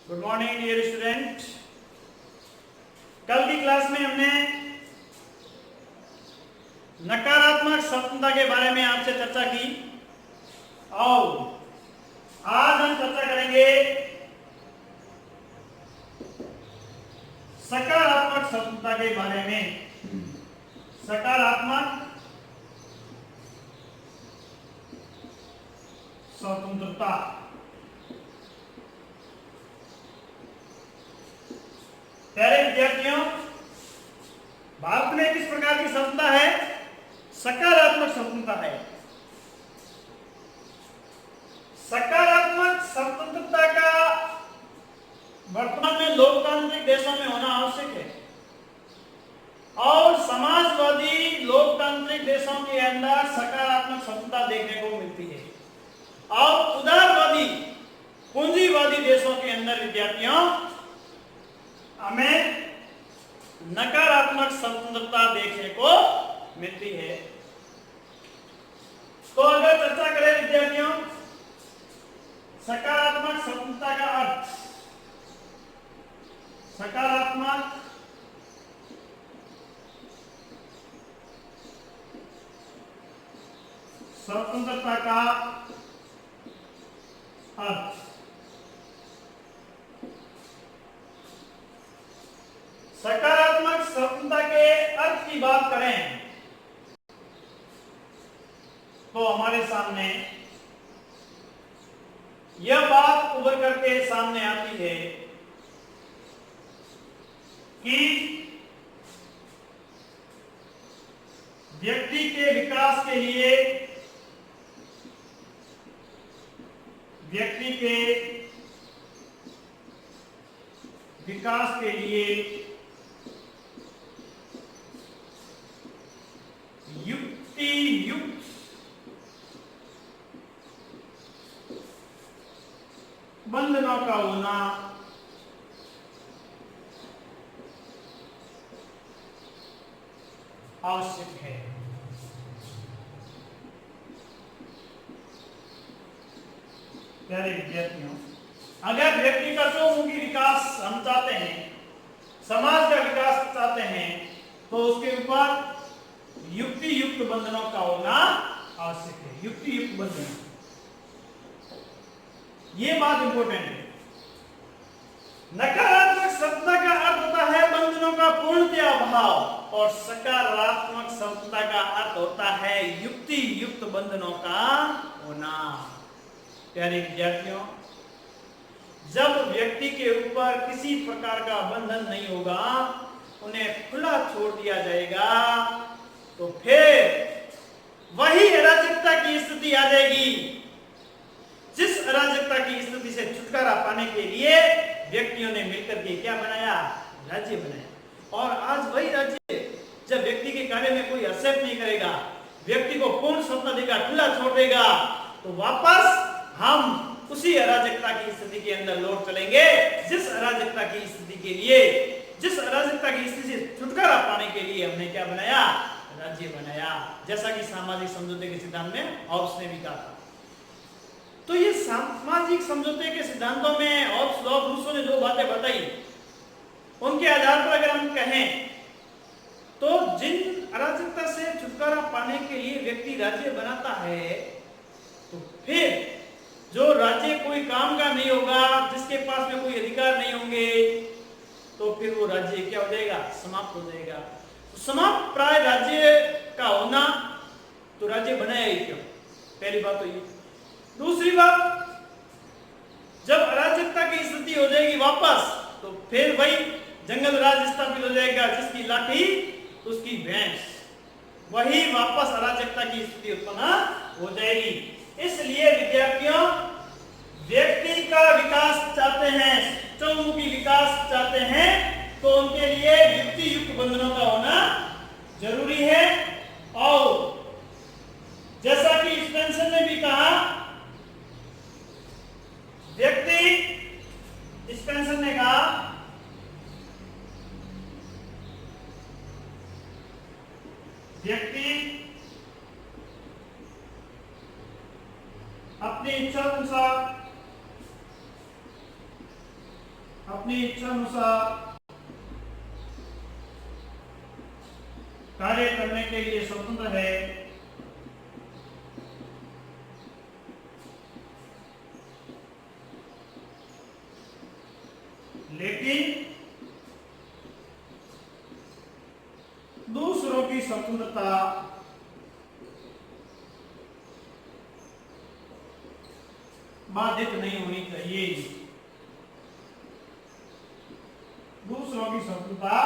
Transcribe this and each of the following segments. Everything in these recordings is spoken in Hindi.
Good morning dear student. कल की क्लास में हमने नकारात्मक स्वतंत्रता के बारे में आपसे चर्चा की और आज हम चर्चा करेंगे सकारात्मक स्वतंत्रता के बारे में। सकारात्मक स्वतंत्रता प्यारे विद्यार्थियों, भारत में किस प्रकार की स्वतंत्रता है? सकारात्मक स्वतंत्रता है। सकारात्मक स्वतंत्रता का वर्तमान में लोकतांत्रिक देशों में होना आवश्यक है और समाजवादी लोकतांत्रिक देशों के अंदर सकारात्मक स्वतंत्रता देखने को मिलती है और उदारवादी पूंजीवादी देशों के अंदर विद्यार्थियों हमें नकारात्मक स्वतंत्रता देखने को मिलती है। तो अगर चर्चा करें विद्यार्थियों सकारात्मक स्वतंत्रता का अर्थ, सकारात्मक स्वतंत्रता का अर्थ, सकारात्मक स्वतंत्रता के अर्थ की बात करें तो हमारे सामने यह बात उभर करके सामने आती है कि व्यक्ति के विकास के लिए, व्यक्ति के विकास के लिए युक्ति युक्त बंधनों का होना आवश्यक है। प्यारे विद्यार्थियों, अगर व्यक्ति का चौमुखी विकास हम चाहते हैं, समाज का विकास चाहते हैं, तो उसके ऊपर युक्ति युक्त बंधनों का होना आवश्यक है। युक्ति युक्त बंधन, ये बात इंपॉर्टेंट है। नकारात्मक स्वतंत्रता का अर्थ होता है बंधनों का पूर्णतया अभाव और सकारात्मक स्वतंत्रता का अर्थ होता है युक्ति युक्त बंधनों का होना। प्यारे विद्यार्थियों, जब व्यक्ति के ऊपर किसी प्रकार का बंधन नहीं होगा, उन्हें खुला छोड़ दिया जाएगा, तो फिर वही अराजकता की स्थिति आ जाएगी। जिस अराजकता की स्थिति से छुटकारा पाने के लिए व्यक्तियों ने मिलकर के क्या बनाया? राज्य बनाया। और आज वही राज्य जब व्यक्ति के कार्य में कोई हस्तक्षेप नहीं करेगा, व्यक्ति को पूर्ण स्वतंत्रता देगा, खुला छोड़ देगा, तो वापस हम उसी अराजकता की स्थिति के अंदर लौट चलेंगे। जिस अराजकता की स्थिति के लिए, जिस अराजकता की स्थिति से छुटकारा पाने के लिए हमने क्या बनाया? राज्य बनाया। जैसा कि सामाजिक समझौते के सिद्धांत में हॉब्स ने भी कहा था। तो ये सामाजिक समझौते के सिद्धांतों में रूसो ने जो बातें बताई, उनके आधार पर अगर हम कहें तो जिन अराजकता से छुटकारा पाने के लिए व्यक्ति राज्य बनाता है, तो फिर जो राज्य कोई काम का नहीं होगा, जिसके पास में कोई अधिकार नहीं होंगे, तो फिर वो राज्य क्या हो जाएगा? समाप्त हो जाएगा। तो समाप्त प्राय राज्य का होना, तो राज्य बनाया ही क्यों? पहली बात तो ये। दूसरी बात, जब अराजकता की स्थिति हो जाएगी वापस, तो फिर वही जंगल राज स्थापित हो जाएगा। जिसकी लाठी उसकी भैंस, वही वापस अराजकता की स्थिति उत्पन्न हो जाएगी। इसलिए विद्यार्थियों, व्यक्ति का विकास चाहते हैं, चौमुखी विकास चाहते हैं, तो उनके लिए युक्ति युक्त बंधनों का होना जरूरी है। और जैसा कि स्पेंसर ने भी कहा, स्पेंसर ने कहा व्यक्ति अपनी इच्छा अनुसार अपनी इच्छा अनुसार कार्य करने के लिए स्वतंत्र है, लेकिन दूसरों की स्वतंत्रता बाधित नहीं होनी चाहिए। दूसरों की स्वतंत्रता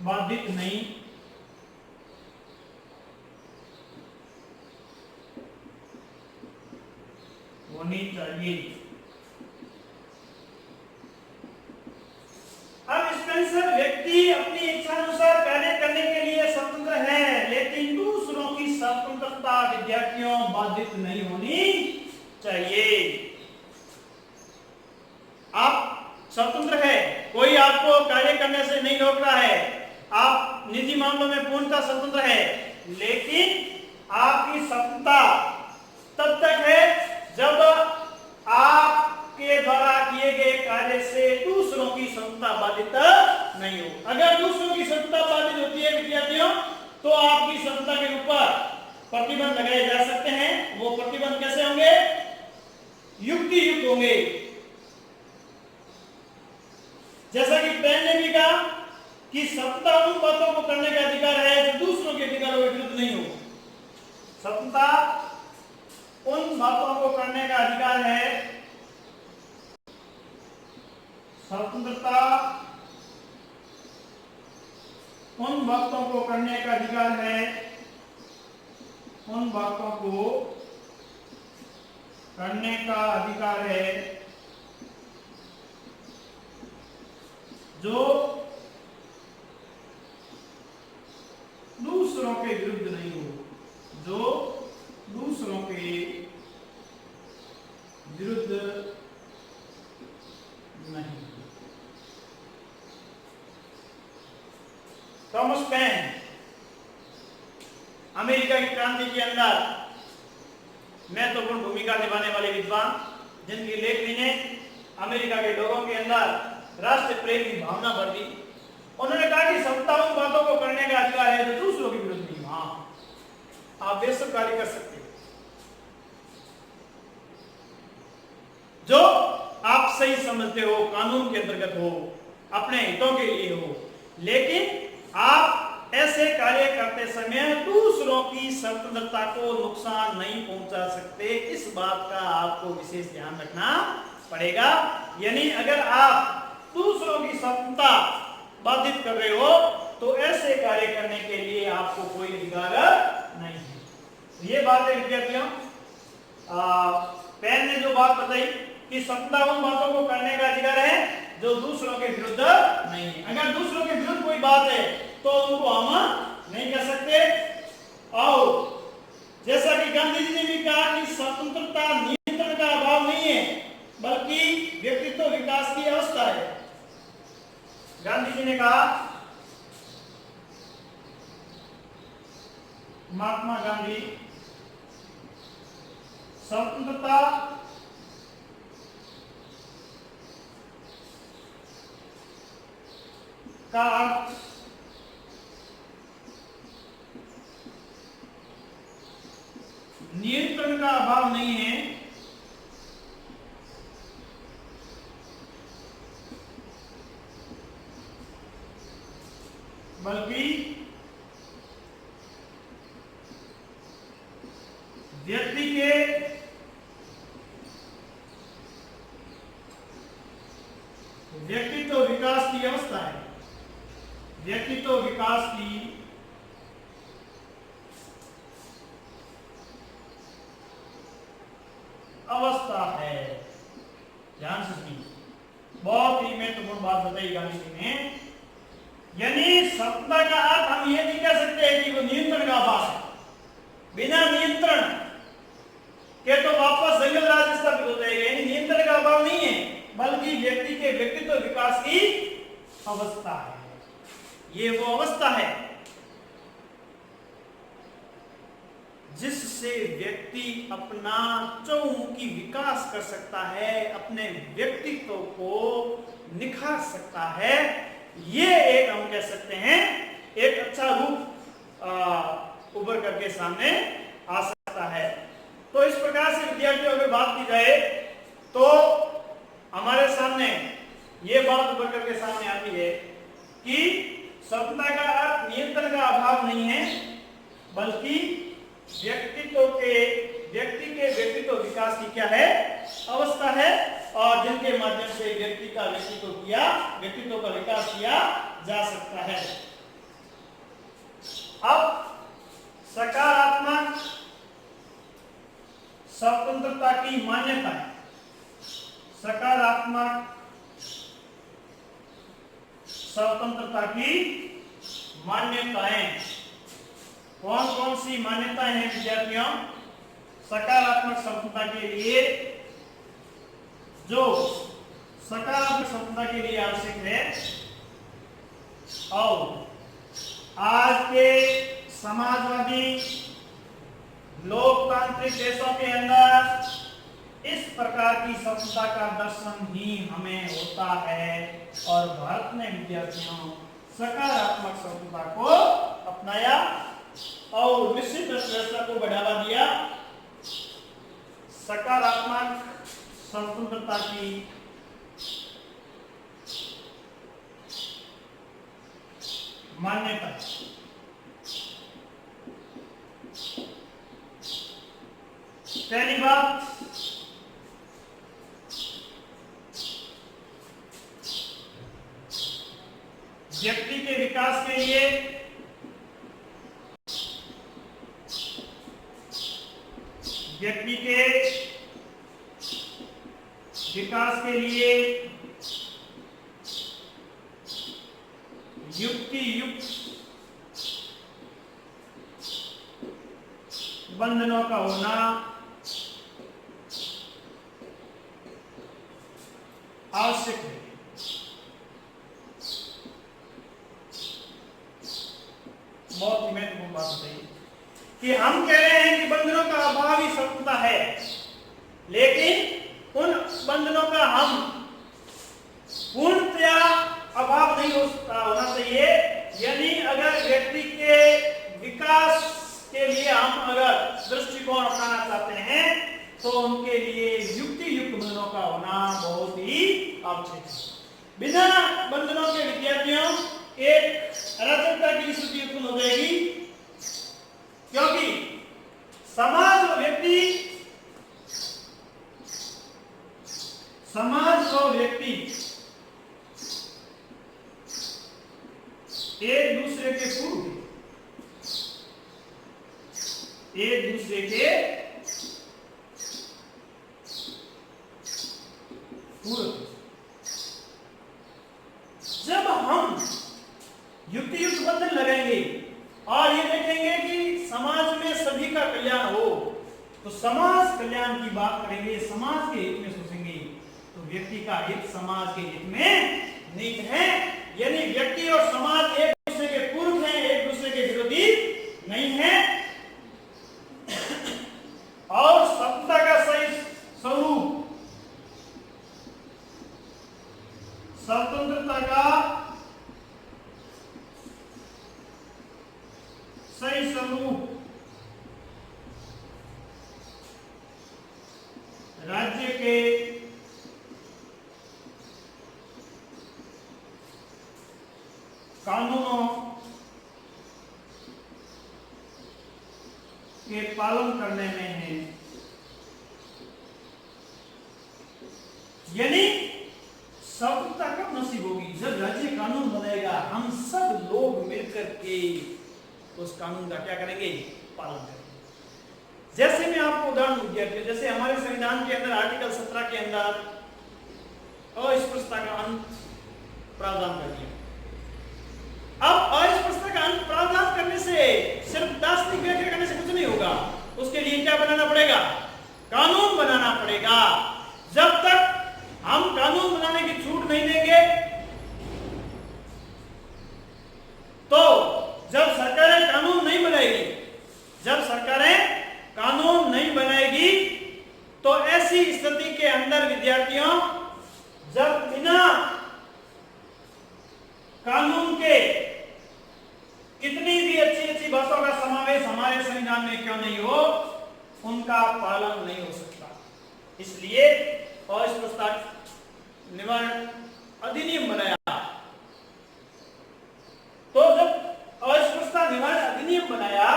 बाधित नहीं होनी चाहिए। अब स्पेंसर व्यक्ति अपनी इच्छा अनुसार कार्य करने के लिए स्वतंत्र है, लेकिन दूसरों की स्वतंत्रता विद्यार्थियों बाधित नहीं होनी चाहिए। आप स्वतंत्र है, कोई आपको कार्य करने से नहीं रोक रहा है, आप निजी मामलों में पूर्णतः स्वतंत्र है, लेकिन आपकी स्वतंत्रता तब तक है जब आपके द्वारा किए गए कार्य से दूसरों की स्वतंत्रता बाधित नहीं हो। अगर दूसरों की स्वतंत्रता बाधित होती है विद्यार्थियों, तो आपकी स्वतंत्रता के ऊपर प्रतिबंध लगाए जा सकते हैं। वो प्रतिबंध कैसे होंगे? युक्ति युक्त होंगे। जैसा कि पेन ने भी कहा कि स्वतंत्रता उन बातों को करने का अधिकार है जो दूसरों के अधिकारों के विरुद्ध नहीं हो। स्वतंत्रता उन बातों को करने का अधिकार है, स्वतंत्रता उन बातों को करने का अधिकार है, उन बातों को करने का अधिकार है जो दूसरों के विरुद्ध नहीं हो, जो दूसरों के विरुद्ध नहीं। थॉमस पेन अमेरिका की क्रांति के अंदर महत्वपूर्ण भूमिका निभाने वाले विद्वान, जिनकी लेखनी ने अमेरिका के लोगों के अंदर राष्ट्र प्रेम की भावना भर दी। उन्होंने कहा कि स्वतंत्रता उन बातों को करने का अधिकार है जो दूसरों के विरुद्ध नहीं। हाँ, आप बेशक कार्य कर सकते हैं जो आप सही समझते हो, कानून के अंतर्गत हो, अपने हितों के लिए हो, लेकिन आप ऐसे कार्य करते समय दूसरों की स्वतंत्रता को नुकसान नहीं पहुंचा सकते। इस बात का आपको विशेष ध्यान रखना पड़ेगा। यानी अगर आप दूसरों की स्वतंत्रता बाधित कर रहे हो तो ऐसे कार्य करने के लिए आपको कोई अधिकार नहीं है। ये बात है विद्यार्थियों, पेन ने जो बात बताई कि स्वतंत्रता उन बातों को करने का अधिकार है जो दूसरों के विरुद्ध नहीं है। अगर दूसरों के विरुद्ध कोई बात है तो उनको हम नहीं कर सकते। और जैसा कि गांधी जी ने भी कहा कि स्वतंत्रता नियंत्रण का अभाव नहीं है, बल्कि व्यक्तित्व विकास की अवस्था है। गांधी जी ने कहा, महात्मा गांधी, स्वतंत्रता का अर्थ नियंत्रण का अभाव नहीं है, बल्कि व्यक्ति के व्यक्तित्व विकास की अवस्था है। व्यक्तित्व विकास की अवस्था है। ध्यान से सुनिए, बहुत ही महत्वपूर्ण बात बताई गांधी जी ने। यानी स्वतंत्रता का अर्थ हम ये नहीं कह सकते कि वो नियंत्रण का अभाव है। बिना नियंत्रण के तो वापस जंगल राज स्थापित हो जाएगा। यानी नियंत्रण का अभाव नहीं है, बल्कि व्यक्ति के व्यक्तित्व विकास की अवस्था है। ये वो अवस्था है जिससे व्यक्ति व्यक्ति अपना चहुमुखी विकास कर सकता है, अपने व्यक्तित्व को निखार सकता है। ये एक हम कह सकते हैं एक अच्छा रूप उभर करके सामने आ सकता है। तो इस प्रकार से विद्यार्थियों अगर बात की जाए तो हमारे सामने ये बात उभर करके सामने आती है कि स्वतंत्रता का अर्थ नियंत्रण का अभाव नहीं है, बल्कि व्यक्ति के व्यक्तित्व विकास की क्या है, अवस्था है, और जिनके माध्यम से व्यक्ति का व्यक्तित्व का विकास किया जा सकता है। अब सकारात्मक स्वतंत्रता की मान्यता, सकारात्मक स्वतंत्रता की मान्यताएं कौन कौन सी मान्यताएं हैं विद्यार्थियों? सकारात्मक स्वतंत्रता के लिए, जो सकारात्मक स्वतंत्रता के लिए आवश्यक है, और आज के समाजवादी लोकतांत्रिक देशों के अंदर इस प्रकार की स्वतंत्रता का दर्शन ही हमें होता है। और भारत ने विद्यार्थियों सकारात्मक स्वतंत्रता को अपनाया और निश्चित व्यवस्था को बढ़ावा दिया। सकारात्मक स्वतंत्रता की मान्यता, पहली बात, व्यक्ति के विकास के लिए युक्ति युक्त बंधनों का होना आवश्यक है। बहुत ही महत्वपूर्ण बात बताइए कि हम कह रहे हैं कि बंधनों का अभाव ही स्वतंत्रता है, लेकिन उन बंधनों का हम पूर्णतया अभाव नहीं होना चाहिए। यानी अगर व्यक्ति के विकास के लिए हम अगर दृष्टिकोण अपनाना चाहते हैं तो उनके लिए युक्ति युक्त बंधनों का होना बहुत ही आवश्यक है। बिना बंधनों के विद्यार्थियों एक अराजकता की स्थिति उत्पन्न हो जाएगी, क्योंकि समाज और व्यक्ति एक दूसरे के पूर्व, एक दूसरे के पूर्व। जब हम युक्ति युक्त बंधन लगाएंगे और ये देखेंगे कि समाज में सभी का कल्याण हो, तो समाज कल्याण की बात करेंगे, समाज के हित में सोचेंगे, तो व्यक्ति का हित समाज के हित में निहित है। यानी व्यक्ति और समाज एक दूसरे के पूरक हैं, एक दूसरे के विरोधी नहीं है। और स्वतंत्रता का सही स्वरूप, स्वतंत्रता का सही स्वरूप राज्य के कानूनों के पालन करने में है। यानी स्वतंत्रता कब नसीब होगी? जब राज्य कानून बनाएगा, हम सब लोग मिलकर के उस कानून का क्या करेंगे? पालन करेंगे। जैसे मैं आपको उदाहरण दिया, जैसे हमारे संविधान के अंदर आर्टिकल 17 के अंदर अस्पृश्यता का अंत प्रावधान कर दिया। अब अस्पृश्यता का अंत प्रावधान करने से सिर्फ दार्शनिक व्याख्या करने से कुछ नहीं होगा, उसके लिए क्या बनाना पड़ेगा? कानून बनाना पड़ेगा। जब तक हम कानून बनाने की छूट नहीं देंगे, तो जब सरकारें कानून नहीं बनाएगी, जब सरकारें कानून नहीं बनाएगी तो ऐसी स्थिति के अंदर विद्यार्थियों, जब बिना कानून के कितनी भी अच्छी अच्छी बातों का समावेश हमारे संविधान में क्यों नहीं हो, उनका पालन नहीं हो सकता। इसलिए अस्पृश्यता निवारण अधिनियम बनाया। तो जब अस्पृश्यता निवारण अधिनियम बनाया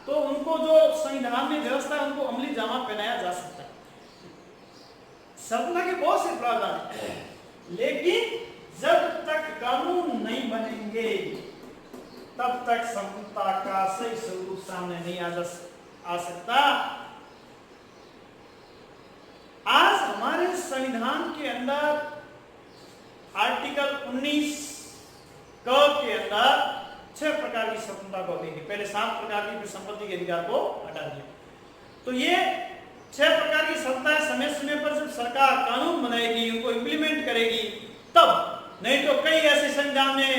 तो उनको जो संविधान में व्यवस्था है उनको अमली जामा पहनाया जा सकता है। सपना के बहुत से प्रावधान है, लेकिन जब तक कानून नहीं बनेंगे तब तक समता का सही स्वरूप सामने नहीं आ सकता। आज हमारे संविधान के अंदर आर्टिकल 19 के अंदर 6 प्रकार की स्वतंत्रता को देगी। पहले 7 प्रकार की, फिर संपत्ति के अधिकार को हटा दिया। तो ये 6 प्रकार की सत्ता समय समय पर जब सरकार कानून बनाएगी, उनको इम्प्लीमेंट करेगी तब, नहीं तो कई ऐसे संविधान में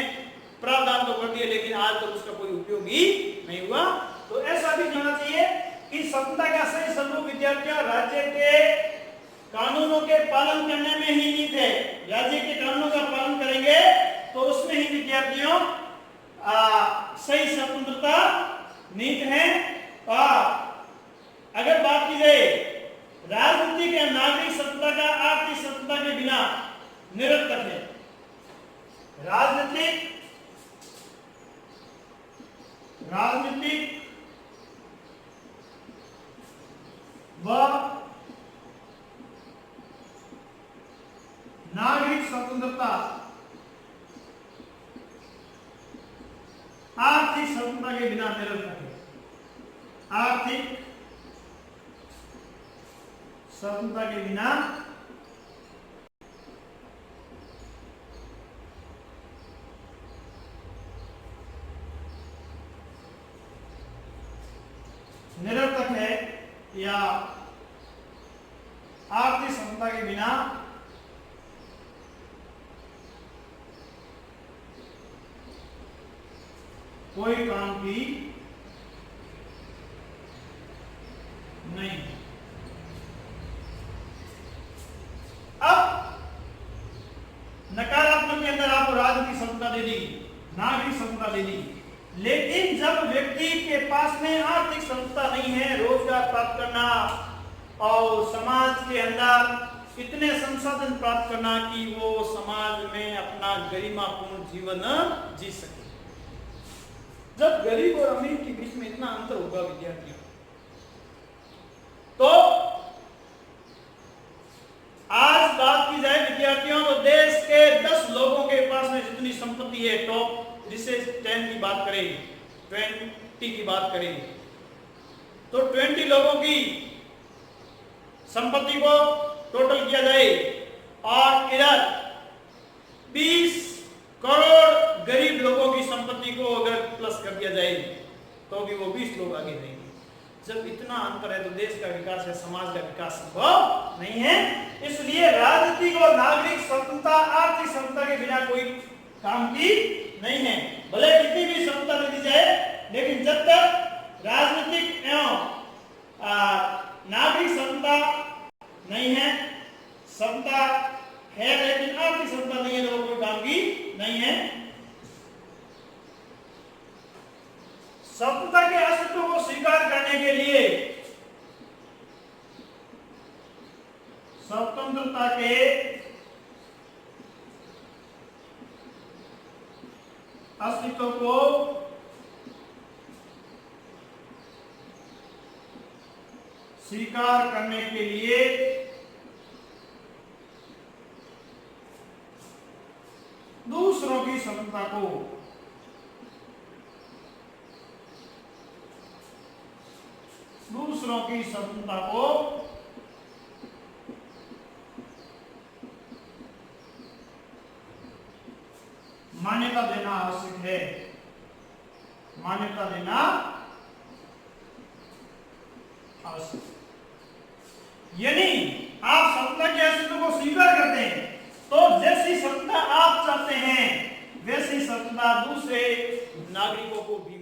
प्रावधान तो कर दिए लेकिन आज तक उसका कोई उपयोग ही नहीं हुआ। तो ऐसा भी होना चाहिए कि स्वतंत्रता का सही स्वरूप विद्यार्थियों राज्य के कानूनों के पालन करने में ही निहित है। राज्य के कानूनों का पालन करेंगे तो उसमें ही विद्यार्थियों सही स्वतंत्रता निहित है। और अगर बात की जाए राजनीतिक या नागरिक स्वतंत्रता का आर्थिक स्वतंत्रता के बिना निरर्थक है। राजनीतिक व नागरिक स्वतंत्रता आर्थिक स्वतंत्रता के बिना निरर्थक है। आर्थिक स्वतंत्रता के बिना निरर्थक है या आर्थिक स्वतंत्रता के बिना कोई काम की नहीं। अब नकारात्मक के अंदर आपको राजनीतिक स्वतंत्रता दे दी, नागरिक स्वतंत्रता दे दी, लेकिन जब व्यक्ति के पास में आर्थिक स्वतंत्रता नहीं है, रोजगार प्राप्त करना और समाज के अंदर इतने संसाधन प्राप्त करना कि वो समाज में अपना गरिमापूर्ण जीवन जी सके। जब गरीब और अमीर के बीच में इतना अंतर होगा विद्यार्थियों, तो आज बात की जाए विद्यार्थियों तो देश के 10 लोगों के पास में जितनी संपत्ति है, टॉप जिसे 10 की बात करें, 20 की बात करें, तो 20 लोगों की संपत्ति को टोटल किया जाए और इधर 20 करोड़ गरीब लोगों की संपत्ति को अगर प्लस कर दिया जाए तो भी वो 20 लोग आगे रहेंगे। जब इतना अंतर है तो देश का विकास या समाज का विकास संभव नहीं है। इसलिए राजनीतिक और नागरिक स्वतंत्रता आर्थिक स्वतंत्रता के बिना कोई काम की नहीं है। भले कितनी भी स्वतंत्रता दे दी जाए, लेकिन जब तक राजनीतिक एवं नागरिक स्वतंत्रता नहीं है, स्वतंत्रता है लेकिन आर्थिक स्वतंत्रता नहीं है, तो कोई काम की नहीं है। स्वतंत्रता के अस्तित्व को स्वीकार करने के लिए स्वतंत्रता के अस्तित्व को स्वीकार करने के लिए दूसरों की स्वतंत्रता को मान्यता देना आवश्यक है। मान्यता देना आवश्यक, यानी आप स्वतंत्रता के अस्तित्व को स्वीकार करते हैं तो जैसी स्वतंत्रता आप चाहते हैं वैसी स्वतंत्रता दूसरे नागरिकों को भी